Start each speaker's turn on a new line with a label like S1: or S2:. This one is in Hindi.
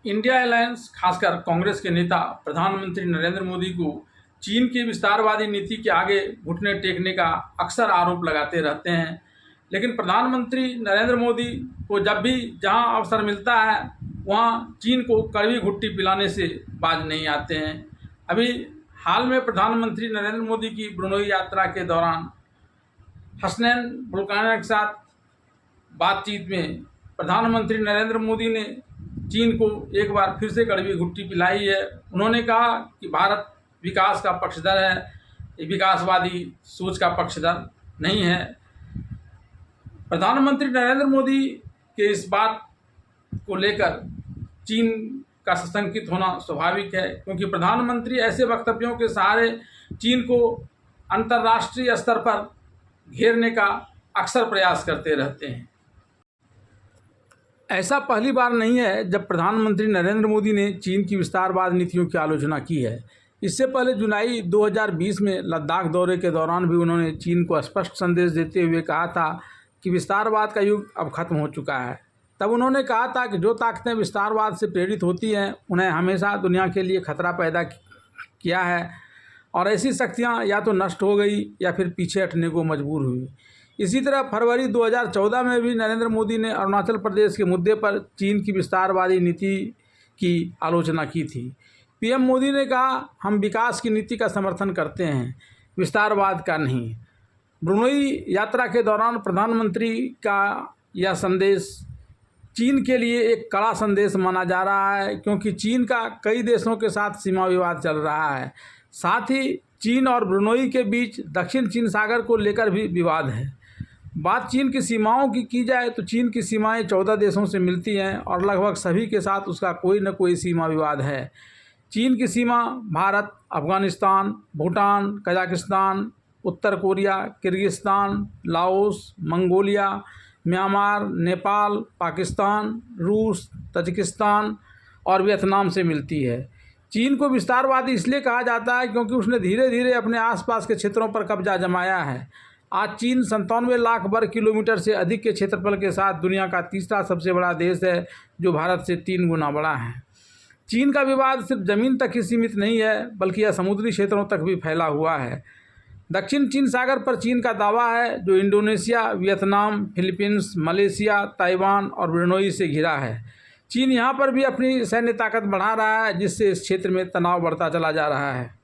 S1: इंडिया अलायंस खासकर कांग्रेस के नेता प्रधानमंत्री नरेंद्र मोदी को चीन की विस्तारवादी नीति के आगे घुटने टेकने का अक्सर आरोप लगाते रहते हैं, लेकिन प्रधानमंत्री नरेंद्र मोदी को जब भी जहां अवसर मिलता है वहां चीन को कड़वी घुट्टी पिलाने से बाज नहीं आते हैं। अभी हाल में प्रधानमंत्री नरेंद्र मोदी की ब्रुनई यात्रा के दौरान हसनैन बुल्किन के साथ बातचीत में प्रधानमंत्री नरेंद्र मोदी ने चीन को एक बार फिर से कड़वी घुट्टी पिलाई है। उन्होंने कहा कि भारत विकास का पक्षधर है, विकासवादी सोच का पक्षधर नहीं है। प्रधानमंत्री नरेंद्र मोदी के इस बात को लेकर चीन का सशंकित होना स्वाभाविक है, क्योंकि प्रधानमंत्री ऐसे वक्तव्यों के सहारे चीन को अंतर्राष्ट्रीय स्तर पर घेरने का अक्सर प्रयास करते रहते हैं। ऐसा पहली बार नहीं है जब प्रधानमंत्री नरेंद्र मोदी ने चीन की विस्तारवाद नीतियों की आलोचना की है। इससे पहले जुलाई 2020 में लद्दाख दौरे के दौरान भी उन्होंने चीन को स्पष्ट संदेश देते हुए कहा था कि विस्तारवाद का युग अब खत्म हो चुका है। तब उन्होंने कहा था कि जो ताकतें विस्तारवाद से प्रेरित होती हैं उन्हें हमेशा दुनिया के लिए खतरा पैदा किया है, और ऐसी शक्तियाँ या तो नष्ट हो गई या फिर पीछे हटने को मजबूर हुई। इसी तरह फरवरी 2014 में भी नरेंद्र मोदी ने अरुणाचल प्रदेश के मुद्दे पर चीन की विस्तारवादी नीति की आलोचना की थी। पीएम मोदी ने कहा, हम विकास की नीति का समर्थन करते हैं, विस्तारवाद का नहीं। ब्रुनई यात्रा के दौरान प्रधानमंत्री का यह संदेश चीन के लिए एक कड़ा संदेश माना जा रहा है, क्योंकि चीन का कई देशों के साथ सीमा विवाद चल रहा है। साथ ही चीन और ब्रुनई के बीच दक्षिण चीन सागर को लेकर भी विवाद है। बात चीन की सीमाओं की जाए तो चीन की सीमाएं 14 देशों से मिलती हैं और लगभग सभी के साथ उसका कोई न कोई सीमा विवाद है। चीन की सीमा भारत, अफगानिस्तान, भूटान, कजाकिस्तान, उत्तर Korea, Kyrgyzstan, Laos, Mongolia, Myanmar, Nepal, Pakistan, रूस, तजिकिस्तान और वियतनाम से मिलती है। चीन को विस्तारवादी इसलिए कहा जाता है क्योंकि उसने धीरे धीरे अपने आसपास के क्षेत्रों पर कब्जा जमाया है। आज चीन 97 लाख वर्ग किलोमीटर से अधिक के क्षेत्रफल के साथ दुनिया का तीसरा सबसे बड़ा देश है, जो भारत से 3 गुना बड़ा है। चीन का विवाद सिर्फ ज़मीन तक ही सीमित नहीं है, बल्कि यह समुद्री क्षेत्रों तक भी फैला हुआ है। दक्षिण चीन सागर पर चीन का दावा है, जो Indonesia, Vietnam, Philippines, Malaysia, Taiwan और ब्रुनई से घिरा है। चीन यहाँ पर भी अपनी सैन्य ताकत बढ़ा रहा है, जिससे इस क्षेत्र में तनाव बढ़ता चला जा रहा है।